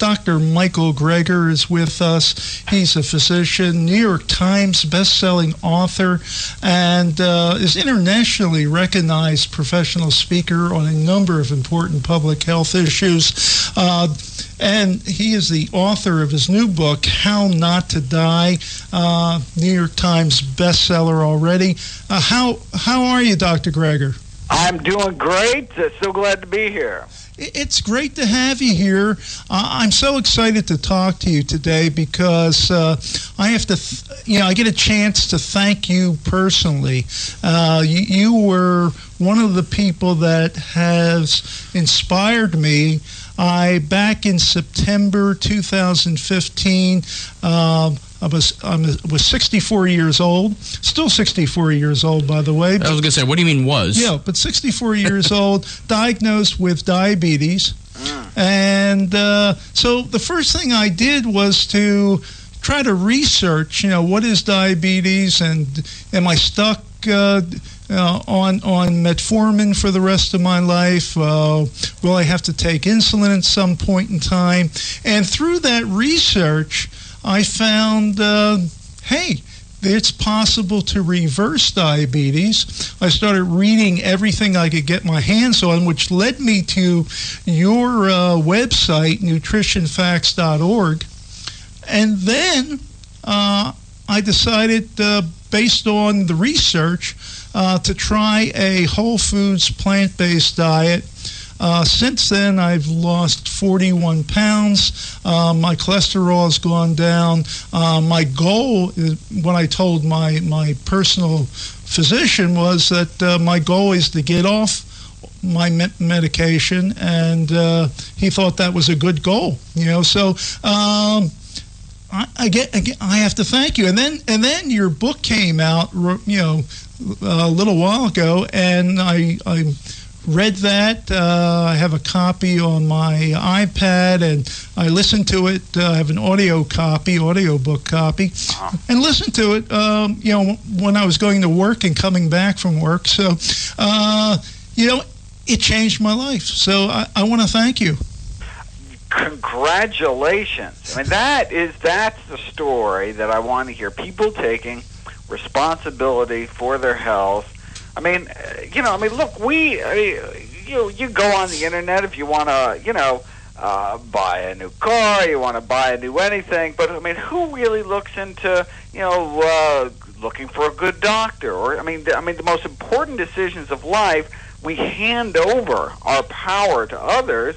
Dr. Michael Greger is with us. He's a physician, New York Times best-selling author, and is internationally recognized professional speaker on a number of important public health issues. And he is the author of his new book, How Not to Die, New York Times bestseller already. How are you, Dr. Greger? I'm doing great. So glad to be here. It's great to have you here. I'm so excited to talk to you today because I have to, I get a chance to thank you personally. You were one of the people that has inspired me. Back in September 2015, I was 64 years old, still 64 years old, by the way. I was going to say, what do you mean was? Yeah, but 64 years old, diagnosed with diabetes. And so the first thing I did was to try to research, what is diabetes, and am I stuck on metformin for the rest of my life? Will I have to take insulin at some point in time? And through that research, I found, hey, it's possible to reverse diabetes. I started reading everything I could get my hands on, which led me to your website, nutritionfacts.org. And then I decided, based on the research, to try a whole foods plant-based diet. Since then, I've lost 41 pounds. My cholesterol has gone down. My goal, what I told my personal physician, was that my goal is to get off my medication, and he thought that was a good goal. So I have to thank you. And then your book came out, a little while ago, and I read that. I have a copy on my iPad, and I listened to it. I have an audiobook copy, and listened to it, when I was going to work and coming back from work. So, it changed my life. So I want to thank you. Congratulations. I mean, that's the story that I want to hear. People taking responsibility for their health. Look, you go on the internet if you want to, buy a new car, you want to buy a new anything, but who really looks into, looking for a good doctor? Or, the most important decisions of life, we hand over our power to others,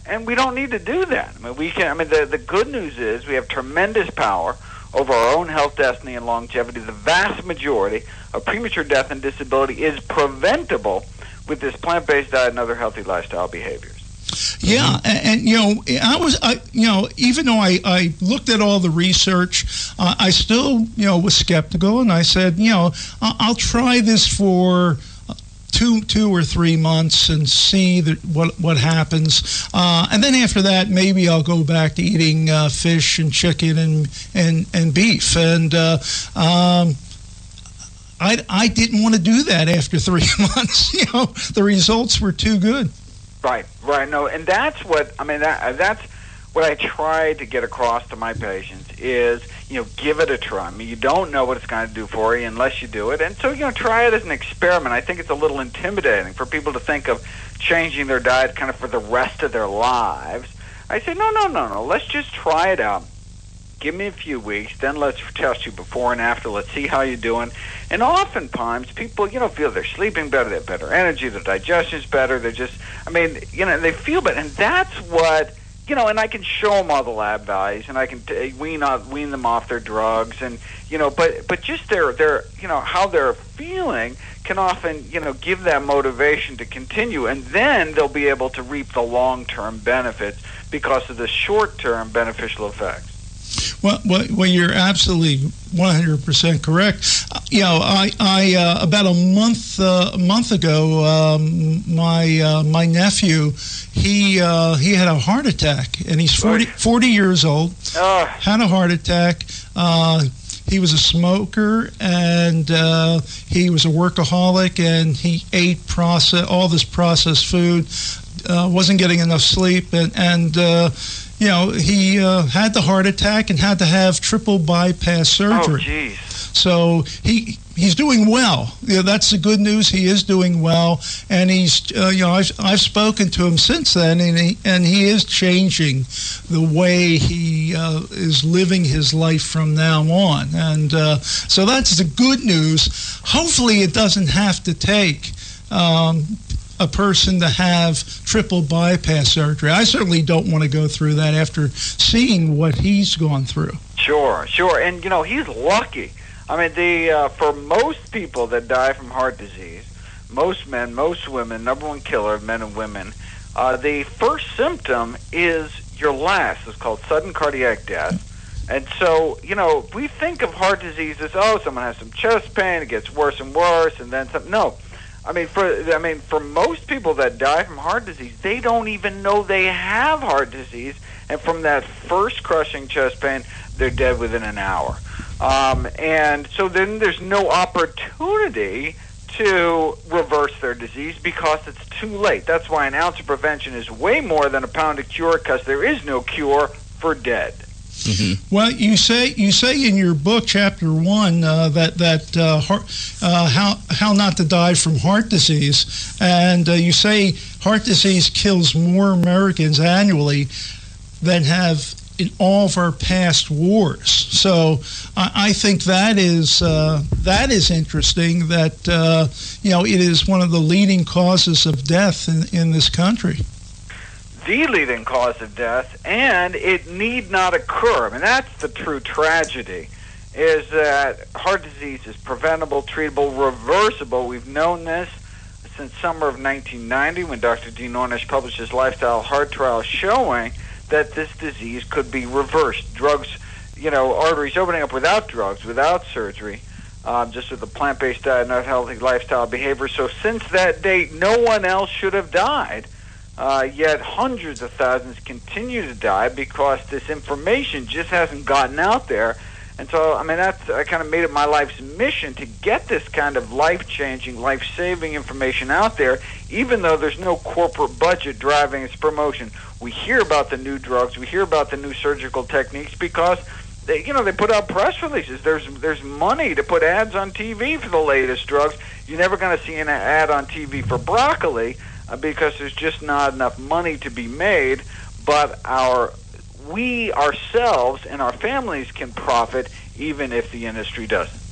and we don't need to do that. The good news is we have tremendous power over our own health, destiny, and longevity. The vast majority of premature death and disability is preventable with this plant-based diet and other healthy lifestyle behaviors. Yeah, and even though I looked at all the research, I still was skeptical, and I said, I'll try this for two or 3 months and see what happens, and then after that, maybe I'll go back to eating fish and chicken and beef. And I didn't want to do that after 3 months. The results were too good. Right. No, and that's what that's what I try to get across to my patients is, give it a try. You don't know what it's going to do for you unless you do it. And so, try it as an experiment. I think it's a little intimidating for people to think of changing their diet kind of for the rest of their lives. I say, no. Let's just try it out. Give me a few weeks, then let's test you before and after. Let's see how you're doing. And oftentimes, people, feel they're sleeping better, they have better energy, their digestion's better. They're just, they feel better. And that's what, and I can show them all the lab values, and I can wean them off their drugs, and but just their how they're feeling can often give that motivation to continue, and then they'll be able to reap the long-term benefits because of the short-term beneficial effects. Well, you're absolutely 100% correct. I about a month ago, my nephew, he had a heart attack, and he's 40 years old. Had a heart attack. He was a smoker, and he was a workaholic, and he ate all this processed food. wasn't getting enough sleep, and he had the heart attack and had to have triple bypass surgery. Oh, geez. So he's doing well. That's the good news. He is doing well, and he's I've spoken to him since then, and he is changing the way he is living his life from now on. And so that's the good news. Hopefully, it doesn't have to take a person to have triple bypass surgery. I certainly don't want to go through that after seeing what he's gone through. Sure. And he's lucky. I mean, for most people that die from heart disease, most men, most women, number one killer of men and women, the first symptom is your last. It's called sudden cardiac death. And so, we think of heart disease as, someone has some chest pain, it gets worse and worse, and then something. No. For most people that die from heart disease, they don't even know they have heart disease. And from that first crushing chest pain, they're dead within an hour. And so then there's no opportunity to reverse their disease because it's too late. That's why an ounce of prevention is way more than a pound of cure, because there is no cure for dead. Mm-hmm. Well, you say in your book, Chapter 1, how not to die from heart disease, and you say heart disease kills more Americans annually than have in all of our past wars. So I think that is interesting. That it is one of the leading causes of death in this country. The leading cause of death, and it need not occur. I mean, that's the true tragedy, is that heart disease is preventable, treatable, reversible. We've known this since summer of 1990 when Dr. Dean Ornish published his Lifestyle Heart Trial showing that this disease could be reversed. Drugs, arteries opening up without drugs, without surgery, just with a plant-based diet, not healthy lifestyle behavior. So since that date, no one else should have died. Yet hundreds of thousands continue to die because this information just hasn't gotten out there. And so, I kind of made it my life's mission to get this kind of life-changing, life-saving information out there, even though there's no corporate budget driving its promotion. We hear about the new drugs, we hear about the new surgical techniques because they put out press releases. There's money to put ads on TV for the latest drugs. You're never going to see an ad on TV for broccoli because there's just not enough money to be made. But we ourselves and our families can profit even if the industry doesn't.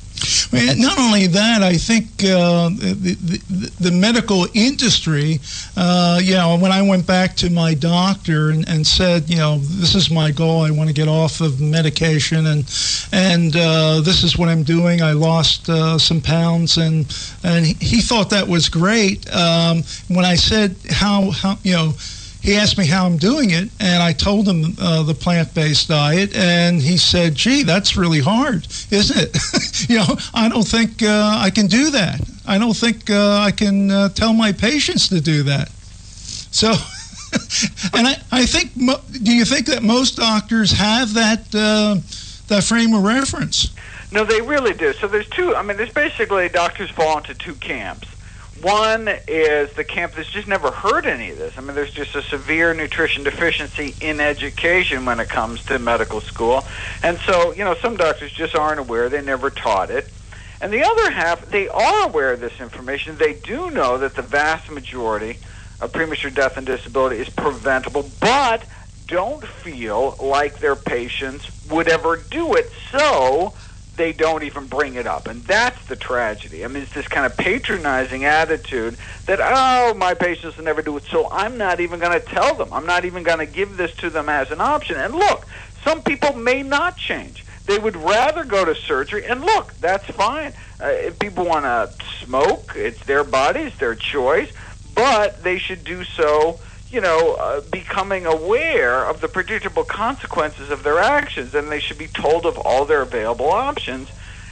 Not only that, I think the medical industry, when I went back to my doctor and said, this is my goal, I want to get off of medication, and this is what I'm doing. I lost some pounds, and he thought that was great. When I said how he asked me how I'm doing it, and I told him the plant-based diet, and he said, gee, that's really hard, isn't it? I don't think I can do that. I don't think I can tell my patients to do that. So, and I think, do you think that most doctors have that frame of reference? No, they really do. So there's there's basically doctors fall into two camps. One is the camp that's just never heard any of this. There's just a severe nutrition deficiency in education when it comes to medical school. And so, some doctors just aren't aware. They never taught it. And the other half, they are aware of this information. They do know that the vast majority of premature death and disability is preventable, but don't feel like their patients would ever do it. So they don't even bring it up. And that's the tragedy. It's this kind of patronizing attitude that, my patients will never do it, so I'm not even going to tell them. I'm not even going to give this to them as an option. And look, some people may not change. They would rather go to surgery, and look, that's fine. If people want to smoke, it's their body, it's their choice, but they should do so becoming aware of the predictable consequences of their actions, and they should be told of all their available options.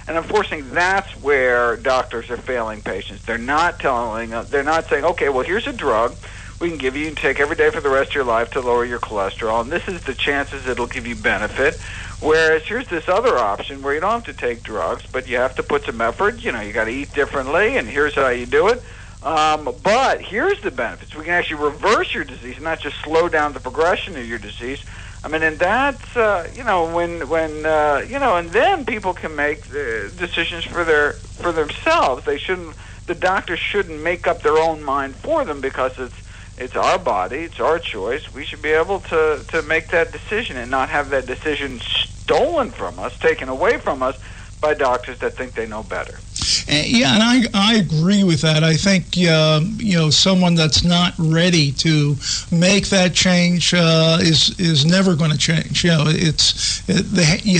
And unfortunately, that's where doctors are failing patients. They're not saying, okay, well, here's a drug we can give you and take every day for the rest of your life to lower your cholesterol, and this is the chances it'll give you benefit. Whereas here's this other option where you don't have to take drugs, but you have to put some effort. You got to eat differently, and here's how you do it. But here's the benefits. We can actually reverse your disease, not just slow down the progression of your disease. I mean, and that's, and then people can make decisions for themselves. The doctor shouldn't make up their own mind for them, because it's our body, it's our choice. We should be able to make that decision and not have that decision stolen from us, taken away from us by doctors that think they know better. Yeah, and I agree with that. I think someone that's not ready to make that change is never going to change. You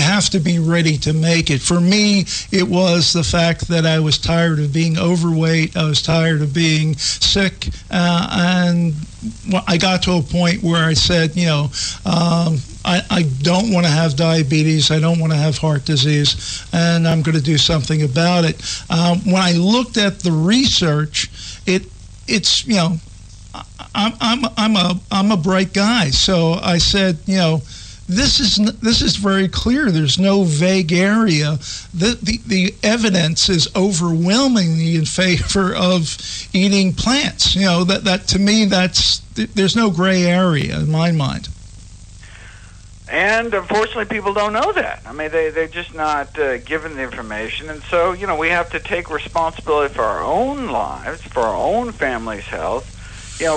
have to be ready to make it. For me, it was the fact that I was tired of being overweight. I was tired of being sick, and I got to a point where I said, I don't want to have diabetes. I don't want to have heart disease, and I'm going to do something about it. When I looked at the research, it's I'm a bright guy, so I said, this is very clear. There's no vague area. The evidence is overwhelmingly in favor of eating plants. That to me, there's no gray area in my mind. And unfortunately, people don't know that. I mean, they're just not given the information. And so, we have to take responsibility for our own lives, for our own family's health.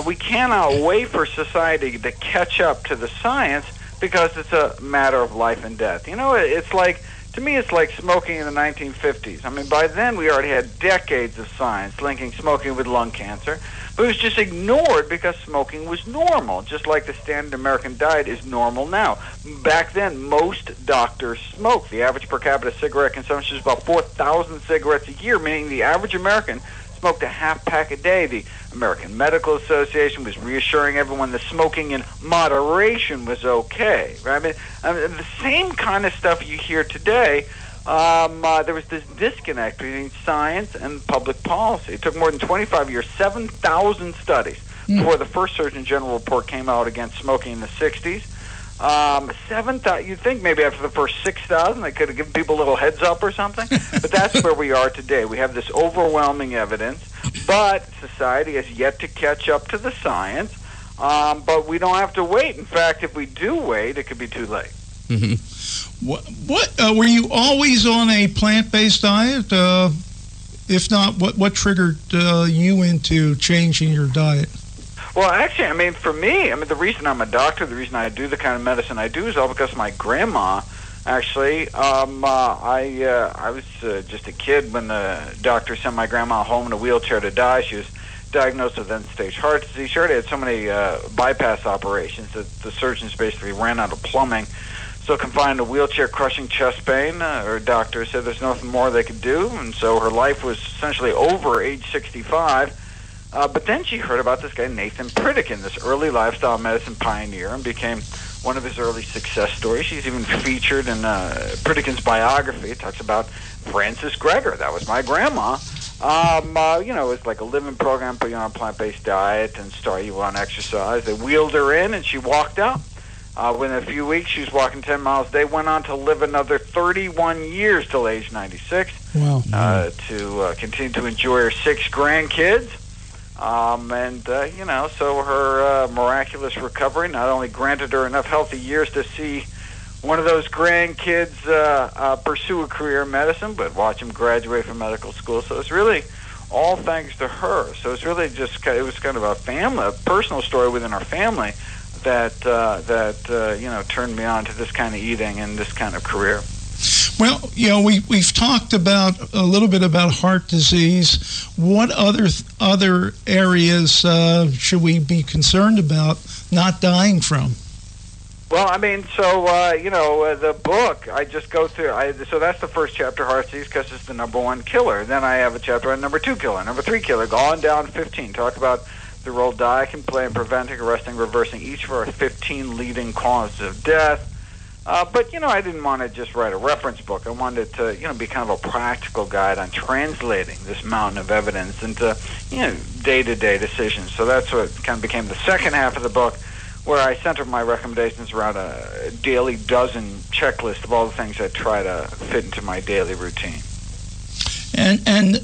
We cannot wait for society to catch up to the science, because it's a matter of life and death. To me, it's like smoking in the 1950s. I mean, by then, we already had decades of science linking smoking with lung cancer. But it was just ignored because smoking was normal, just like the standard American diet is normal now. Back then, most doctors smoked. The average per capita cigarette consumption is about 4,000 cigarettes a year, meaning the average American smoked a half pack a day. The American Medical Association was reassuring everyone that smoking in moderation was okay. Right? I mean, the same kind of stuff you hear today. There was this disconnect between science and public policy. It took more than 25 years, 7,000 studies before the first Surgeon General report came out against smoking in the 60s. 7,000. You'd think maybe after the first 6,000 they could have given people a little heads up or something. But that's where we are today. We have this overwhelming evidence, but society has yet to catch up to the science. But we don't have to wait. In fact, if we do wait, it could be too late. Mm-hmm. What were you always on a plant-based diet? If not, what triggered you into changing your diet? Well, actually, for me, the reason I'm a doctor, the reason I do the kind of medicine I do is all because of my grandma. Actually, I was just a kid when the doctor sent my grandma home in a wheelchair to die. She was diagnosed with end-stage heart disease. She already had so many bypass operations that the surgeons basically ran out of plumbing. So confined to wheelchair, crushing chest pain. Her doctor said there's nothing more they could do, and so her life was essentially over age 65. But then she heard about this guy, Nathan Pritikin, this early lifestyle medicine pioneer, and became one of his early success stories. She's even featured in Pritikin's biography. It talks about Frances Greger. That was my grandma. It was like a living program, put you on a plant-based diet and start you on exercise. They wheeled her in, and she walked out. Within a few weeks, she was walking 10 miles a day, went on to live another 31 years till age 96. Wow. To continue to enjoy her 6 grandkids. So her miraculous recovery not only granted her enough healthy years to see one of those grandkids pursue a career in medicine, but watch him graduate from medical school. So it's really all thanks to her. So it's really it was kind of a personal story within our family that turned me on to this kind of eating and this kind of career. Well, we've talked about a little bit about heart disease. What other areas should we be concerned about not dying from? Well, the book, I just go through, so that's the first chapter, heart disease, because it's the number 1 killer. Then I have a chapter on number 2 killer, number 3 killer, go on down to 15. Talk about the role diet can play in preventing, arresting, reversing each of our 15 leading causes of death. But I didn't want to just write a reference book. I wanted to, be kind of a practical guide on translating this mountain of evidence into, day-to-day decisions. So that's what kind of became the second half of the book, where I centered my recommendations around a daily dozen checklist of all the things I try to fit into my daily routine. And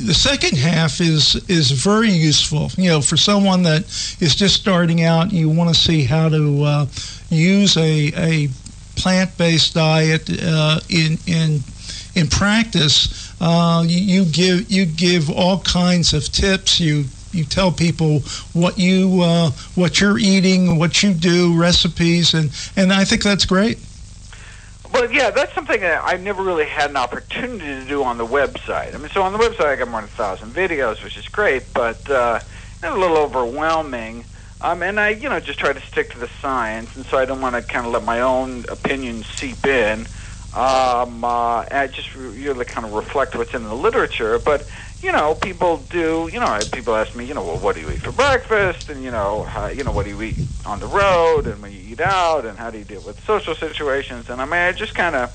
the second half is very useful. For someone that is just starting out, you want to see how to use a plant-based diet in practice. You give all kinds of tips. You tell people what you're eating, what you do, recipes, and I think that's great. Well, yeah, that's something that I never really had an opportunity to do on the website. I mean, so on the website I got more than 1,000 videos, which is great, but it's a little overwhelming. And I, just try to stick to the science, and so I don't want to kind of let my own opinions seep in. I just really kind of reflect what's in the literature, but people do. People ask me, well, what do you eat for breakfast, and what do you eat on the road, and when you eat out, and how do you deal with social situations? And I mean, I just kind of,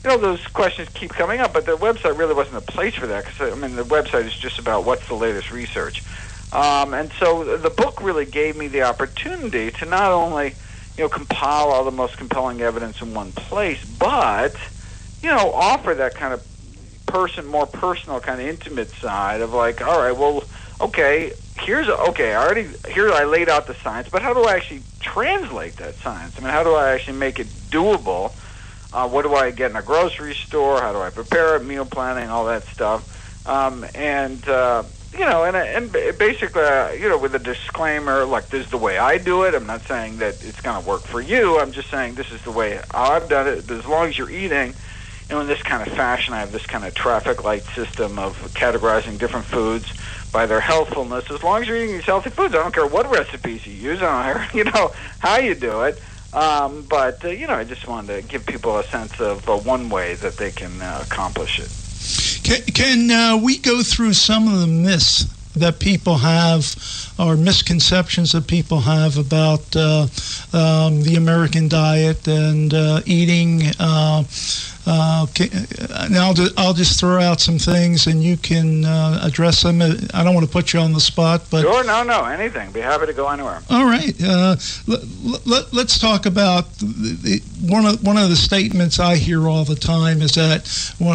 those questions keep coming up, but the website really wasn't a place for that, because the website is just about what's the latest research, and so the book really gave me the opportunity to not only compile all the most compelling evidence in one place, but offer that kind of more personal, kind of intimate side of like, all right, well, okay, I laid out the science, but how do I actually translate that science? I mean, how do I actually make it doable? What do I get in a grocery store? How do I prepare it? Meal planning, all that stuff, and basically, with a disclaimer, like, this is the way I do it. I'm not saying that it's going to work for you. I'm just saying this is the way I've done it. As long as you're eating, in this kind of fashion, I have this kind of traffic light system of categorizing different foods by their healthfulness. As long as you're eating these healthy foods, I don't care what recipes you use. I don't care, how you do it. But I just wanted to give people a sense of one way that they can accomplish it. Can we go through some of the myths that people have, or misconceptions that people have about the American diet and eating? Now I'll just throw out some things, and you can address them. I don't want to put you on the spot, but sure, no, anything. Be happy to go anywhere. All right, let's talk about one of the statements I hear all the time is that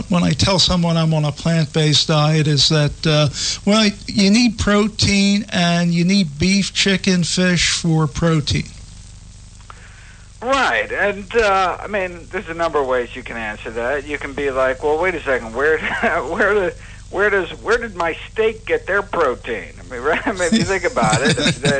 when I tell someone I'm on a plant-based diet is that well, you need protein and you need beef, chicken, fish for protein. Right, and there's a number of ways you can answer that. You can be like, well, wait a second, where did my steak get their protein? I mean, right? If you think about it,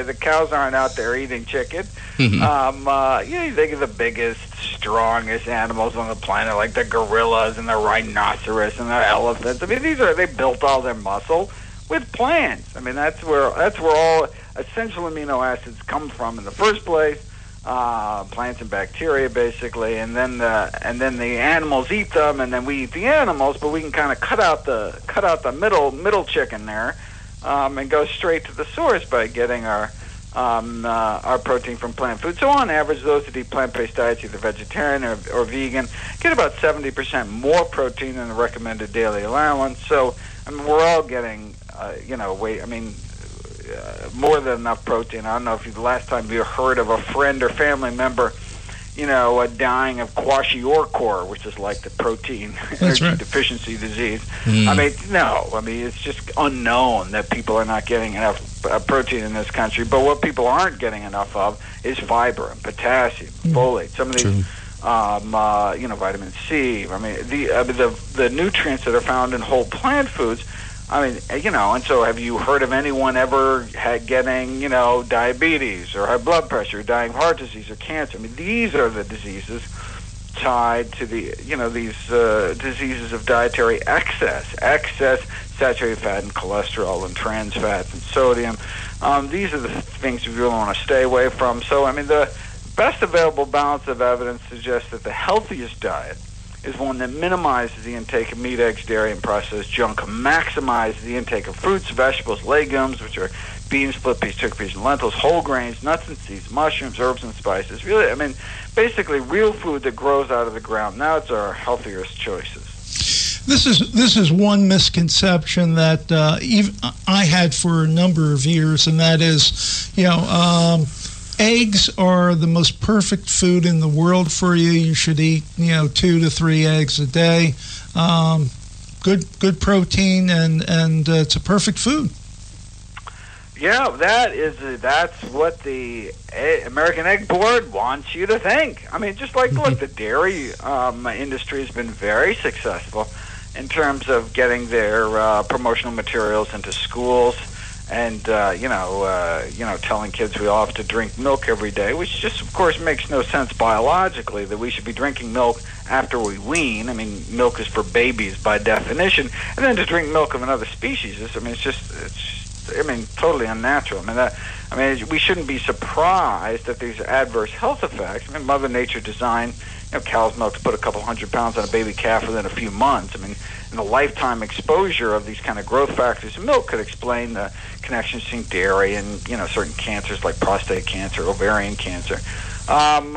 the cows aren't out there eating chicken. Mm-hmm. You think of the biggest, strongest animals on the planet, like the gorillas and the rhinoceros and the elephants. I mean, they built all their muscle with plants. I mean, that's where all essential amino acids come from in the first place. Plants and bacteria, basically, and then the animals eat them, and then we eat the animals. But we can kind of cut out the middle chicken there, and go straight to the source by getting our protein from plant food. So on average, those that eat plant-based diets, either vegetarian or vegan, get about 70% more protein than the recommended daily allowance. So we're all getting more than enough protein. I don't know if the last time you heard of a friend or family member, dying of kwashiorkor, which is like the protein energy deficiency disease. I mean, no. I mean, it's just unknown that people are not getting enough protein in this country. But what people aren't getting enough of is fiber and potassium, folate. Some of these, vitamin C. I mean, the nutrients that are found in whole plant foods. I mean, and so have you heard of anyone ever getting, diabetes or high blood pressure, dying of heart disease or cancer? I mean, these are the diseases tied to the, these diseases of dietary excess saturated fat and cholesterol and trans fats and sodium. These are the things we really want to stay away from. So, I mean, the best available balance of evidence suggests that the healthiest diet is one that minimizes the intake of meat, eggs, dairy, and processed junk, maximizes the intake of fruits, vegetables, legumes, which are beans, split peas, chickpeas, and lentils, whole grains, nuts and seeds, mushrooms, herbs, and spices. Really, I mean, basically real food that grows out of the ground. Now it's our healthiest choices. This is one misconception that even I had for a number of years, and that is, eggs are the most perfect food in the world for you. You should eat, 2 to 3 eggs a day. good protein, and it's a perfect food. Yeah, that's what the American Egg Board wants you to think. I mean, just like, look, the dairy industry has been very successful in terms of getting their promotional materials into schools, and telling kids we all have to drink milk every day, which just, of course, makes no sense biologically that we should be drinking milk after we wean. I mean, milk is for babies by definition, and then to drink milk of another species it's totally unnatural. We shouldn't be surprised at these adverse health effects. I mean, Mother Nature designed, cow's milk to put a couple 100 pounds on a baby calf within a few months. I mean, and the lifetime exposure of these kind of growth factors in milk could explain the connections between dairy and, certain cancers like prostate cancer, ovarian cancer. Eggs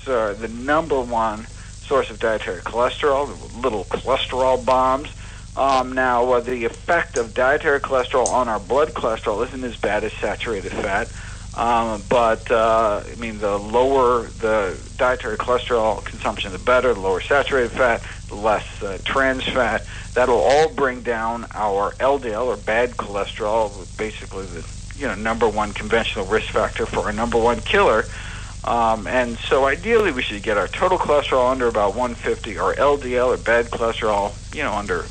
are the number one source of dietary cholesterol, the little cholesterol bombs. Now, the effect of dietary cholesterol on our blood cholesterol isn't as bad as saturated fat. The lower the dietary cholesterol consumption, the better. The lower saturated fat, the less trans fat. That'll all bring down our LDL, or bad cholesterol, basically the number one conventional risk factor for our number one killer. And so ideally we should get our total cholesterol under about 150, our LDL, or bad cholesterol, under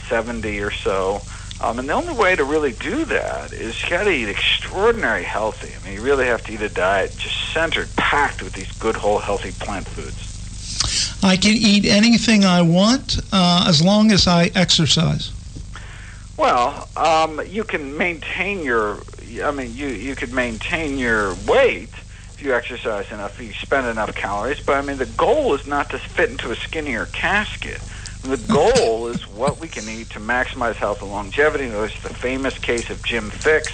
70 or so. And the only way to really do that is you got to eat extraordinary healthy. I mean, you really have to eat a diet just centered, packed with these good, whole, healthy plant foods. I can eat anything I want as long as I exercise. Well, you can maintain your. You could maintain your weight if you exercise enough, if you spend enough calories. But the goal is not to fit into a skinnier casket. The goal is what we can eat to maximize health and longevity. There's the famous case of Jim Fixx,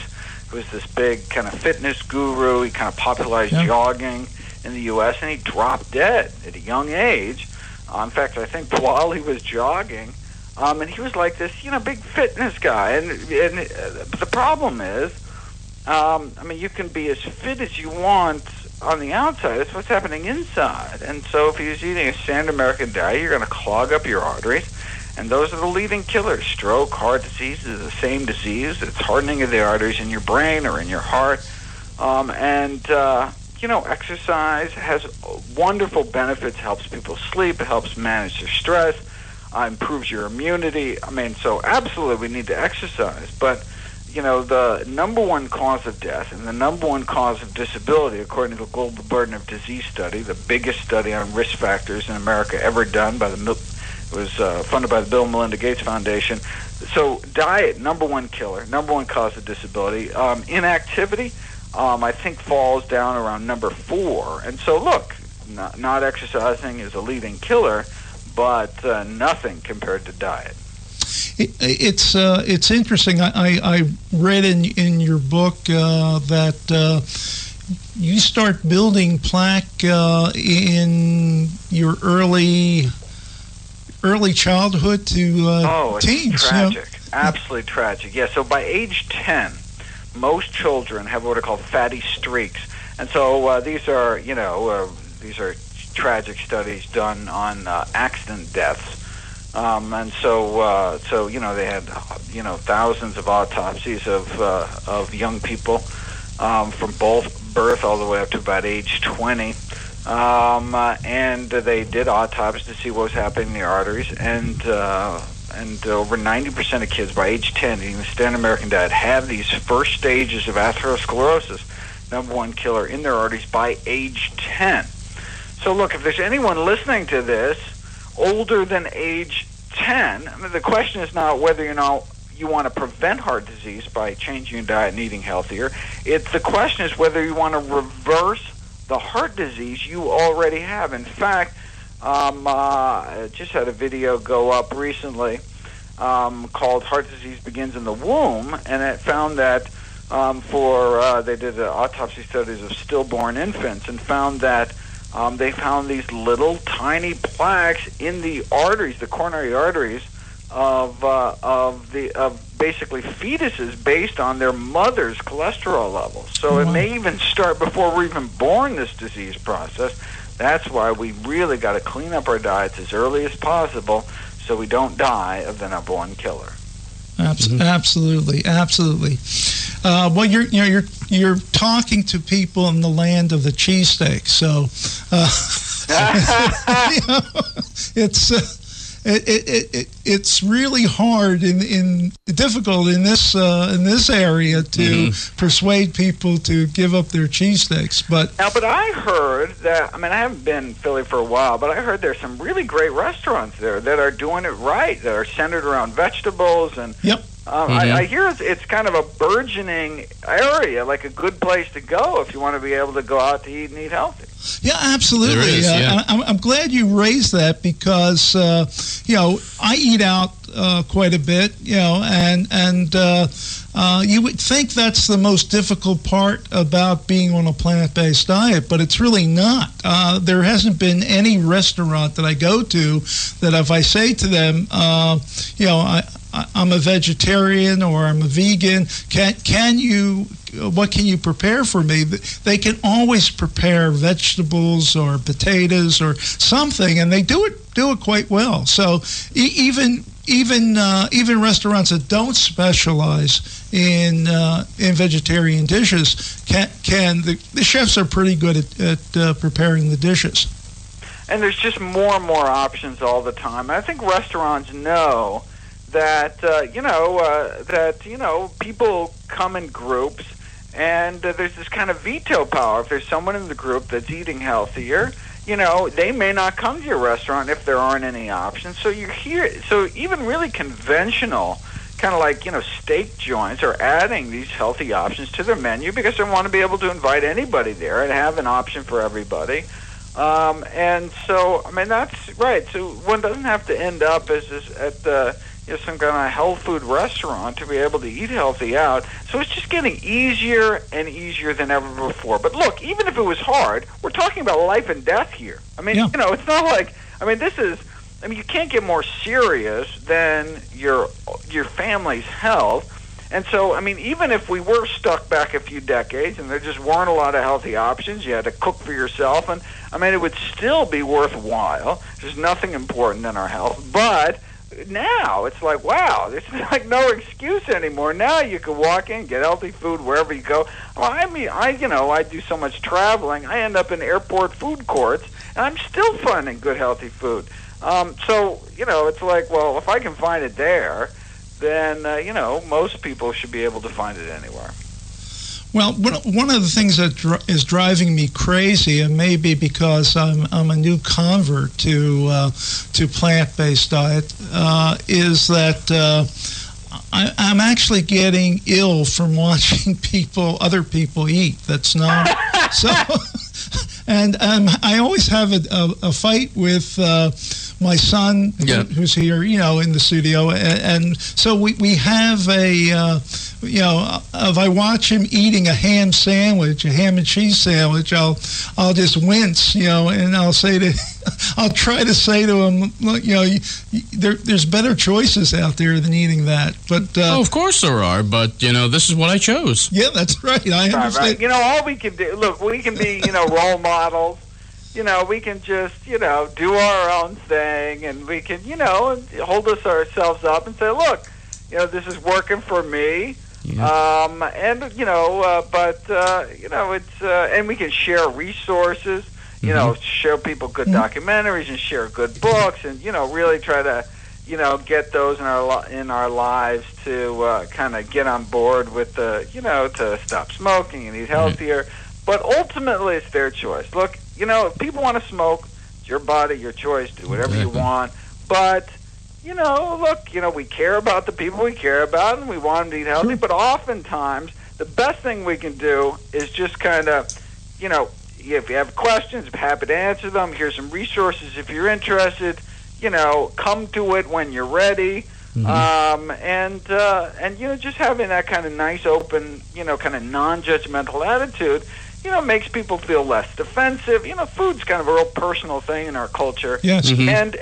who was this big kind of fitness guru. He kind of popularized jogging in the U.S., and he dropped dead at a young age. In fact, I think while he was jogging, and he was like this, big fitness guy. And the problem is, you can be as fit as you want on the outside. That's what's happening inside. And so if you're eating a standard American diet, you're going to clog up your arteries, and those are the leading killers. Stroke, heart disease is the same disease. It's hardening of the arteries in your brain or in your heart. Exercise has wonderful benefits. Helps people sleep. It helps manage their stress. Improves your immunity. So absolutely we need to exercise. But the number one cause of death and the number one cause of disability, according to the Global Burden of Disease Study, the biggest study on risk factors in America ever done it was funded by the Bill and Melinda Gates Foundation. So diet, number one killer, number one cause of disability. Inactivity, I think, falls down around number 4. And so look, not exercising is a leading killer, but nothing compared to diet. It's interesting. I read in your book that you start building plaque in your early childhood to teens. It's tragic, absolutely tragic. Yeah. So by age 10, most children have what are called fatty streaks, and so these are tragic studies done on accident deaths. They had thousands of autopsies of young people from both birth all the way up to about age 20, and they did autopsies to see what was happening in the arteries, and over 90% of kids by age 10 eating the standard American diet have these first stages of atherosclerosis, number one killer, in their arteries by age 10. So look, if there's anyone listening to this older than age 10, the question is not whether you want to prevent heart disease by changing your diet and eating healthier. The question is whether you want to reverse the heart disease you already have. In fact, I just had a video go up recently called "Heart Disease Begins in the Womb," and it found that they did autopsy studies of stillborn infants and found that they found these little tiny plaques in the arteries, the coronary arteries of basically fetuses based on their mother's cholesterol levels. So it may even start before we're even born, this disease process. that's why we really got to clean up our diets as early as possible so we don't die of the number one killer. Absolutely. Well, you're talking to people in the land of the cheesesteak, so it's really hard difficult in this area to persuade people to give up their cheesesteaks. But I heard that, I haven't been in Philly for a while, but I heard there's some really great restaurants there that are doing it right, that are centered around vegetables and. Yep. I hear it's kind of a burgeoning area, like a good place to go if you want to be able to go out to eat and eat healthy. Yeah, absolutely. There is, yeah. I'm glad you raised that because I eat out quite a bit, and you would think that's the most difficult part about being on a plant-based diet, but it's really not. There hasn't been any restaurant that I go to that if I say to them, I'm a vegetarian or I'm a vegan, what can you prepare for me? They can always prepare vegetables or potatoes or something, and they do it quite well. So even restaurants that don't specialize in vegetarian dishes the chefs are pretty good at preparing the dishes. And there's just more and more options all the time. I think restaurants know that people come in groups, and there's this kind of veto power. If there's someone in the group that's eating healthier, they may not come to your restaurant if there aren't any options. So you're here. So even really conventional, kind of like steak joints are adding these healthy options to their menu because they want to be able to invite anybody there and have an option for everybody. And so that's right. So one doesn't have to end up at some kind of health food restaurant to be able to eat healthy out. So it's just getting easier and easier than ever before. But look, even if it was hard, we're talking about life and death here. It's not like, you can't get more serious than your family's health. And so, even if we were stuck back a few decades and there just weren't a lot of healthy options, you had to cook for yourself, and it would still be worthwhile. There's nothing important in our health. But now it's like, wow, there's like no excuse anymore. Now you can walk in, get healthy food wherever you go. Well, I do so much traveling. I end up in airport food courts, and I'm still finding good healthy food. So it's like, well, if I can find it there, then most people should be able to find it anywhere. Well, one of the things that is driving me crazy, and maybe because I'm a new convert to plant-based diet, is that I'm actually getting ill from watching other people eat. That's not so. And I always have a fight with my son, who's here, in the studio, and so we have if I watch him eating a ham and cheese sandwich, I'll just wince, and I'll try to say to him, look, there's better choices out there than eating that. But of course there are, but this is what I chose. Yeah, that's right. I understand. Right. All we can do, look, we can be role models. We can just, do our own thing, and we can, hold ourselves up and say, look, this is working for me. Yeah. It's, and we can share resources, show people good documentaries and share good books, and, really try to, get those in our lives to kind of get on board with to stop smoking and eat healthier. But ultimately, it's their choice. Look, if people want to smoke, it's your body, your choice. Do whatever you want. But, look, we care about the people we care about, and we want them to eat healthy. But oftentimes, the best thing we can do is just kind of, if you have questions, I'm happy to answer them. Here's some resources if you're interested. Come to it when you're ready. And just having that kind of nice, open, kind of non-judgmental attitude, makes people feel less defensive. Food's kind of a real personal thing in our culture. Yes. And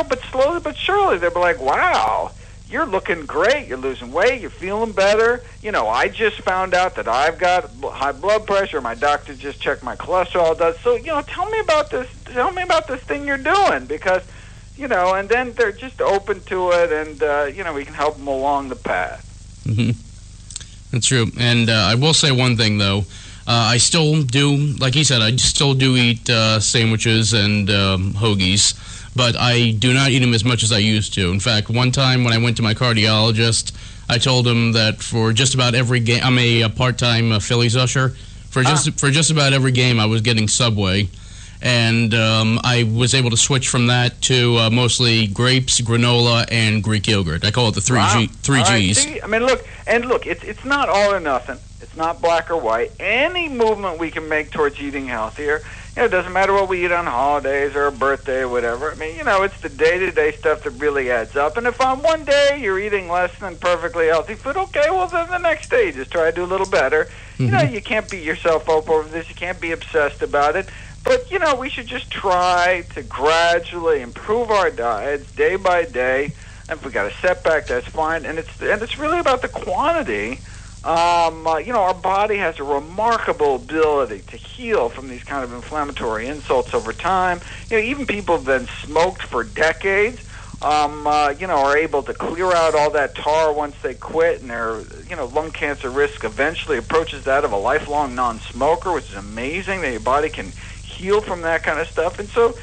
but slowly but surely, they're like, wow, you're looking great. You're losing weight. You're feeling better. I just found out that I've got high blood pressure. My doctor just checked my cholesterol. So, tell me about this. Tell me about this thing you're doing, because, and then they're just open to it, and, we can help them along the path. Mm-hmm. That's true. And I will say one thing, though. I still do, like he said, I still do eat sandwiches and hoagies, but I do not eat them as much as I used to. In fact, one time when I went to my cardiologist, I told him that for just about every game, I'm a part-time Phillies usher. For just about every game, I was getting Subway, and I was able to switch from that to mostly grapes, granola, and Greek yogurt. I call it the three Gs. See, I mean, look, it's not all or nothing. It's not black or white. Any movement we can make towards eating healthier, it doesn't matter what we eat on holidays or a birthday or whatever. I mean, it's the day-to-day stuff that really adds up. And if on one day you're eating less than perfectly healthy food, okay, well, then the next day you just try to do a little better. Mm-hmm. You can't beat yourself up over this. You can't be obsessed about it. But, we should just try to gradually improve our diets day by day. And if we got a setback, that's fine. And it's really about the quantity. Our body has a remarkable ability to heal from these kind of inflammatory insults over time. Even people who've been smoked for decades, are able to clear out all that tar once they quit, and their, lung cancer risk eventually approaches that of a lifelong non-smoker, which is amazing that your body can heal from that kind of stuff. And so,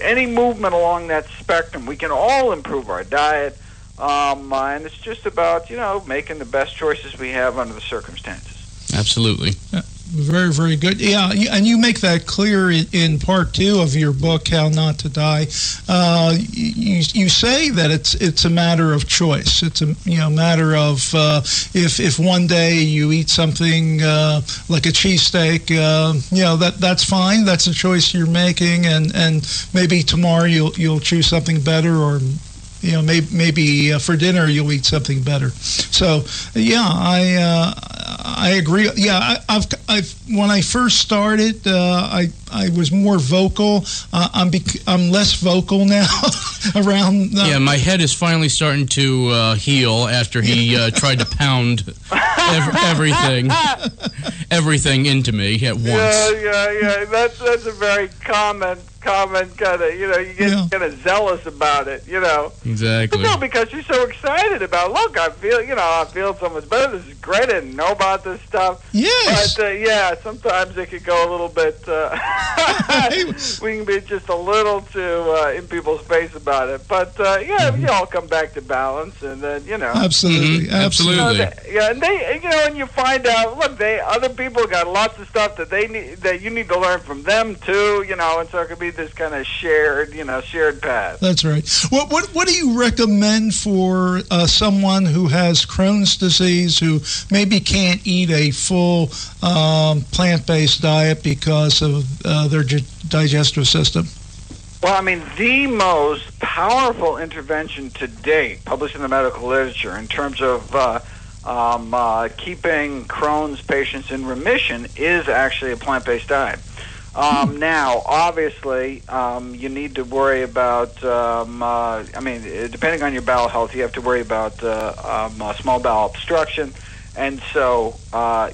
any movement along that spectrum, we can all improve our diet. And it's just about, making the best choices we have under the circumstances. Absolutely. Very, very good. Yeah, and you make that clear in part 2 of your book, How Not to Die. You say that it's a matter of choice. It's a matter of if one day you eat something like a cheesesteak, that's fine. That's a choice you're making, and maybe tomorrow you'll choose something better, or maybe for dinner you'll eat something better. So, yeah, I agree. Yeah, I've when I first started, I was more vocal. I'm less vocal now around. Yeah, my head is finally starting to heal after he tried to pound everything into me at once. Yeah. That's a very common kind of, you get kind of zealous about it, Exactly. No, because you're so excited about, look, I feel so much better. This is great. I didn't know about this stuff. Yes. But, sometimes it could go a little bit, we can be just a little too in people's face about it. But, we all come back to balance, and then, Absolutely. Mm-hmm. Absolutely. And they, and you find out, look, other people got lots of stuff that they need, that you need to learn from them, too, and so it could be this kind of shared path. That's right. What do you recommend for someone who has Crohn's disease, who maybe can't eat a full plant-based diet because of their digestive system? Well, I mean, the most powerful intervention to date, published in the medical literature, in terms of keeping Crohn's patients in remission, is actually a plant-based diet. Now, obviously, you need to worry about, depending on your bowel health, you have to worry about small bowel obstruction. And so,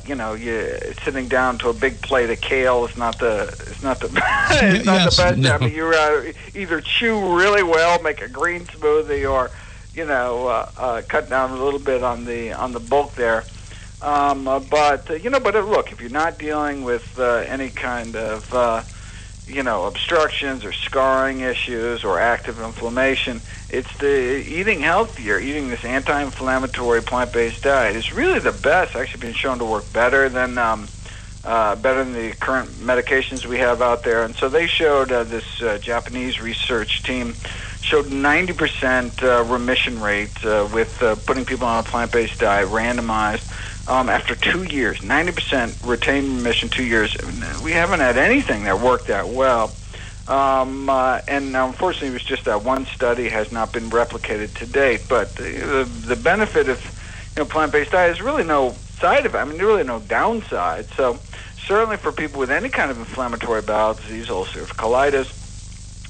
you're sitting down to a big plate of kale is not the the best. No. I mean, you either chew really well, make a green smoothie, or cut down a little bit on the bulk there. But look, if you're not dealing with any kind of obstructions or scarring issues or active inflammation, it's the eating healthier, eating this anti-inflammatory plant-based diet is really the best. Actually, been shown to work better than the current medications we have out there. And so they showed this Japanese research team showed 90% remission rate with putting people on a plant-based diet, randomized. After 2 years, 90% retained remission 2 years. We haven't had anything that worked that well. And unfortunately, it was just that one study, has not been replicated to date. But the benefit of plant-based diet is really no side effect. I mean, really no downside. So certainly for people with any kind of inflammatory bowel disease, ulcerative colitis,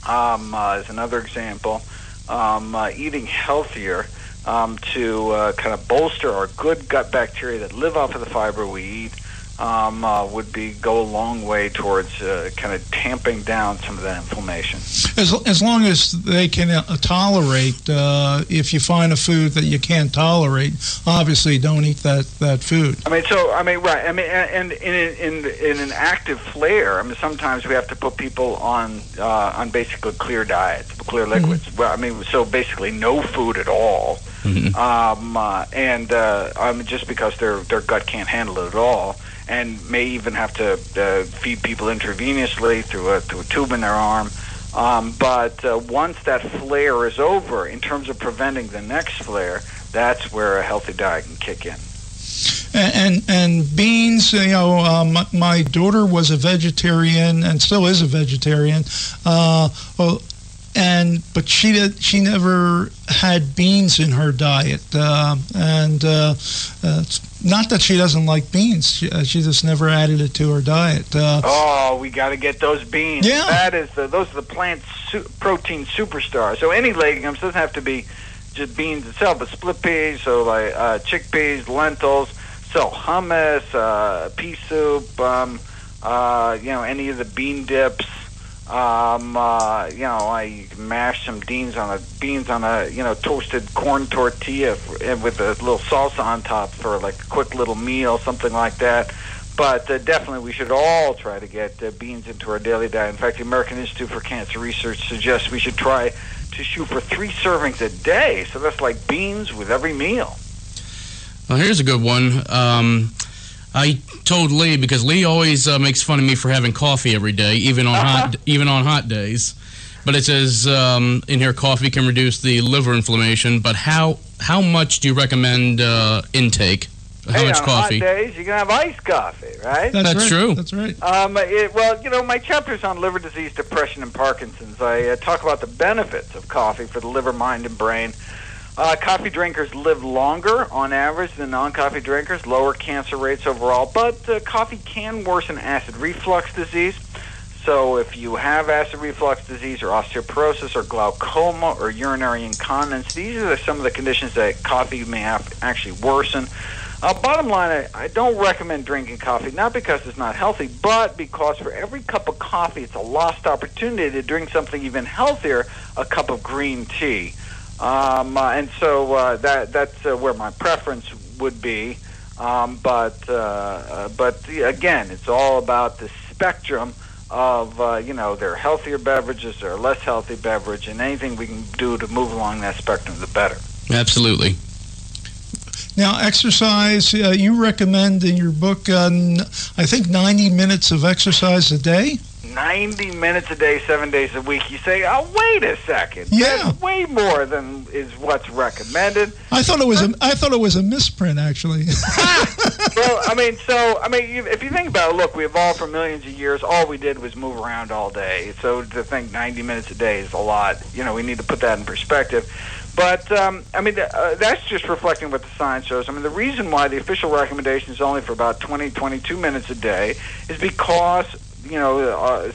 is another example. Eating healthier to kind of bolster our good gut bacteria that live off of the fiber we eat would go a long way towards kind of tamping down some of that inflammation. As long as they can tolerate, if you find a food that you can't tolerate, obviously don't eat that food. Right. And in an active flare, sometimes we have to put people on basically clear diets, clear liquids. Mm-hmm. Well, so basically no food at all. Mm-hmm. Just because their gut can't handle it at all, and may even have to feed people intravenously through a tube in their arm. But once that flare is over, in terms of preventing the next flare, that's where a healthy diet can kick in. And beans, my daughter was a vegetarian and still is a vegetarian. But she never had beans in her diet, it's not that she doesn't like beans. She just never added it to her diet. We got to get those beans. Yeah, those are the plant protein superstars. So any legumes doesn't have to be just beans itself, but split peas, so like chickpeas, lentils, so hummus, pea soup, any of the bean dips. I mash some beans on a toasted corn tortilla with a little salsa on top for like a quick little meal, something like that. But definitely we should all try to get beans into our daily diet. In fact, the American Institute for Cancer Research suggests we should try to shoot for 3 servings a day. So that's like beans with every meal. Well, here's a good one. I told Lee, because Lee always makes fun of me for having coffee every day, even on hot days. But it says in here, coffee can reduce the liver inflammation. But how much do you recommend intake? How much coffee? On hot days, you can have iced coffee, right? That's right. True. That's right. My chapter's on liver disease, depression, and Parkinson's. I talk about the benefits of coffee for the liver, mind, and brain. Coffee drinkers live longer on average than non-coffee drinkers, lower cancer rates overall, but coffee can worsen acid reflux disease. So if you have acid reflux disease or osteoporosis or glaucoma or urinary incontinence, these are some of the conditions that coffee may actually worsen. Bottom line, I don't recommend drinking coffee, not because it's not healthy, but because for every cup of coffee, it's a lost opportunity to drink something even healthier, a cup of green tea. That's where my preference would be. But again, it's all about the spectrum of, there are healthier beverages, there are less healthy beverage, and anything we can do to move along that spectrum, the better. Absolutely. Now, exercise, you recommend in your book, I think 90 minutes of exercise a day? 90 minutes a day, 7 days a week. You say, oh, wait a second. Yeah. That's way more than is what's recommended. I thought it was a misprint, actually. Well, if you think about it, look, we evolved for millions of years. All we did was move around all day. So to think 90 minutes a day is a lot. We need to put that in perspective. But, that's just reflecting what the science shows. The reason why the official recommendation is only for about 22 minutes a day is because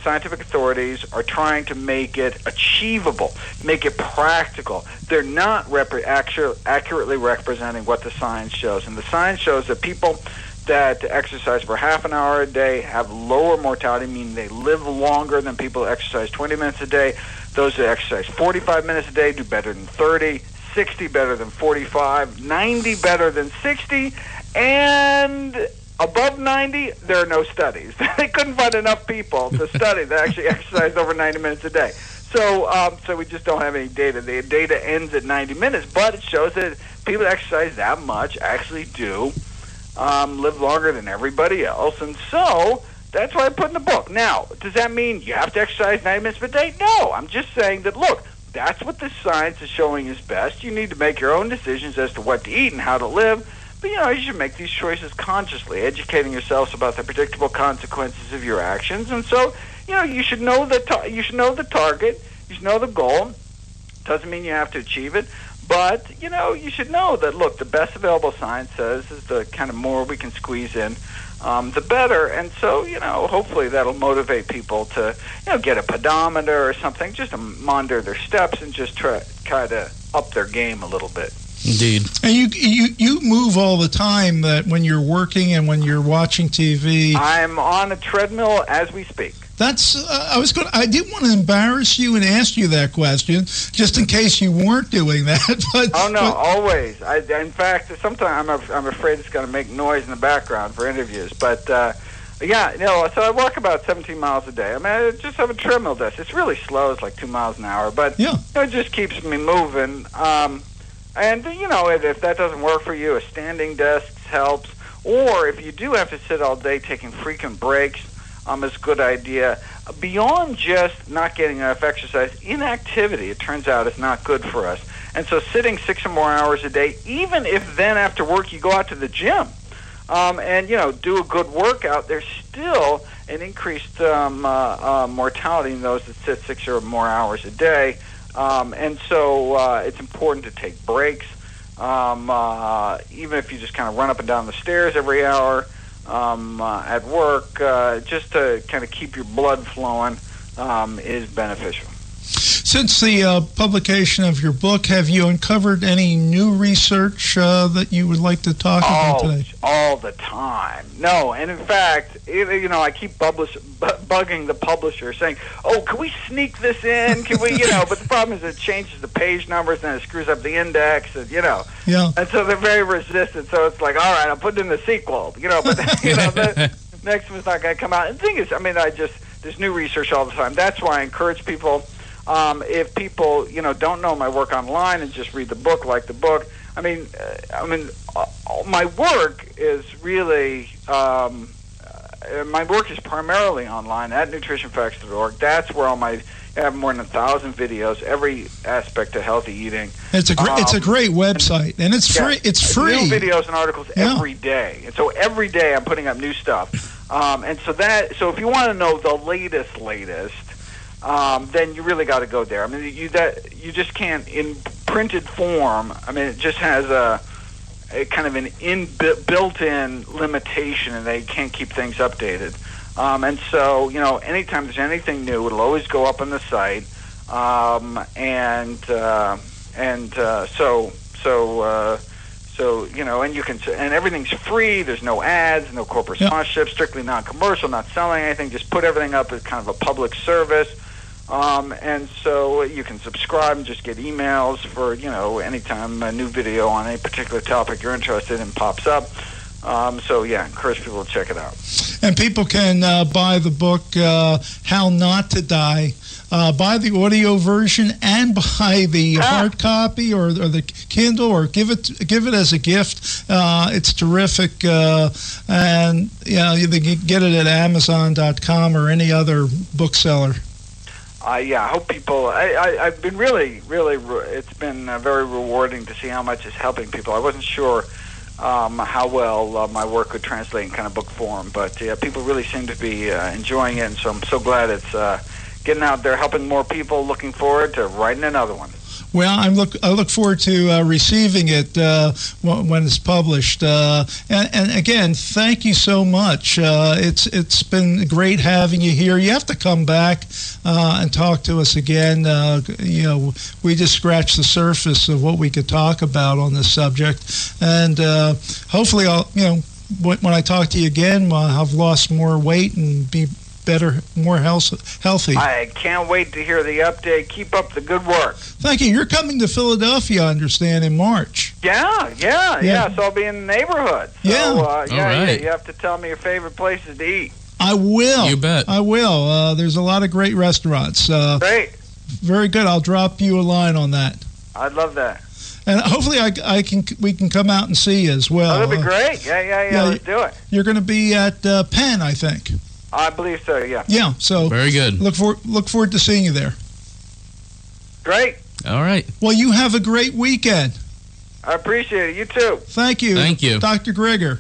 scientific authorities are trying to make it achievable, make it practical. They're not accurately representing what the science shows. And the science shows that people that exercise for half an hour a day have lower mortality, meaning they live longer than people who exercise 20 minutes a day. Those that exercise 45 minutes a day do better than 30, 60 better than 45, 90 better than 60, and above 90, there are no studies. They couldn't find enough people to study that actually exercise over 90 minutes a day. So we just don't have any data. The data ends at 90 minutes, but it shows that people that exercise that much actually do live longer than everybody else. And so that's what I put in the book. Now, does that mean you have to exercise 90 minutes per day? No, I'm just saying that, look, that's what the science is showing is best. You need to make your own decisions as to what to eat and how to live. But, you should make these choices consciously, educating yourselves about the predictable consequences of your actions. And so, you should know the target, you should know the goal. Doesn't mean you have to achieve it. But, you should know that, look, the best available science says is the kind of more we can squeeze in the better. And so, hopefully that'll motivate people to, get a pedometer or something, just to monitor their steps and just try to up their game a little bit. Indeed. And you move all the time, that when you're working and when you're watching TV. I'm on a treadmill as we speak. That's I didn't want to embarrass you and ask you that question, just in case you weren't doing that. But always. In fact, sometimes I'm afraid it's going to make noise in the background for interviews. But so I walk about 17 miles a day. I mean, I just have a treadmill desk. It's really slow. It's like 2 miles an hour, but it just keeps me moving. And if that doesn't work for you, a standing desk helps. Or if you do have to sit all day, taking frequent breaks is a good idea. Beyond just not getting enough exercise, inactivity, it turns out, is not good for us. And so sitting 6 or more hours a day, even if then after work you go out to the gym and, do a good workout, there's still an increased mortality in those that sit 6 or more hours a day. And so it's important to take breaks, even if you just kind of run up and down the stairs every hour. At work, just to kind of keep your blood flowing, is beneficial. Since the publication of your book, have you uncovered any new research that you would like to talk about today? All the time. No, and in fact, I keep bugging the publisher saying, can we sneak this in? Can we, but the problem is it changes the page numbers and it screws up the index, and, Yeah. And so they're very resistant. So it's like, all right, I'll put it in the sequel, but, the next one's not going to come out. And the thing is, there's new research all the time. That's why I encourage people, if people, don't know my work online and just read the book, like the book, my work is really, my work is primarily online at nutritionfacts.org. That's where I have more than 1,000 videos, every aspect of healthy eating. It's a great website, and it's free. It's free. New videos and articles every day, and so every day I'm putting up new stuff. And so if you want to know the latest, then you really got to go there. You just can't in printed form. It just has a kind of an built-in limitation, and they can't keep things updated. And so, anytime there's anything new, it'll always go up on the site. And you can, and everything's free. There's no ads, no corporate sponsorship, strictly non-commercial, not selling anything. Just put everything up as kind of a public service. And so you can subscribe and just get emails for, anytime a new video on any particular topic you're interested in pops up. Encourage people to check it out. And people can buy the book, How Not to Die, buy the audio version and buy the hard copy or the Kindle, or give it as a gift. It's terrific. And you can get it at Amazon.com or any other bookseller. I hope people. I've been really, it's been very rewarding to see how much it's helping people. I wasn't sure how well my work would translate in kind of book form, but people really seem to be enjoying it, and so I'm so glad it's getting out there, helping more people. Looking forward to writing another one. Well, I look forward to receiving it when it's published. And again, thank you so much. It's been great having you here. You have to come back and talk to us again. We just scratched the surface of what we could talk about on this subject, and hopefully, when I talk to you again, I'll have lost more weight and be better, more healthy. I can't wait to hear the update. Keep up the good work. Thank you. You're coming to Philadelphia, I understand, in March. Yeah. So I'll be in the neighborhood. So, right. You have to tell me your favorite places to eat. I will. You bet. I will. There's a lot of great restaurants. Great. Very good. I'll drop you a line on that. I'd love that. And hopefully we can come out and see you as well. That'd be great. Yeah. Let's do it. You're going to be at Penn, I think. I believe so, yeah. Yeah, so very good. Look forward to seeing you there. Great. All right. Well, you have a great weekend. I appreciate it. You too. Thank you. Thank you. Dr. Greger.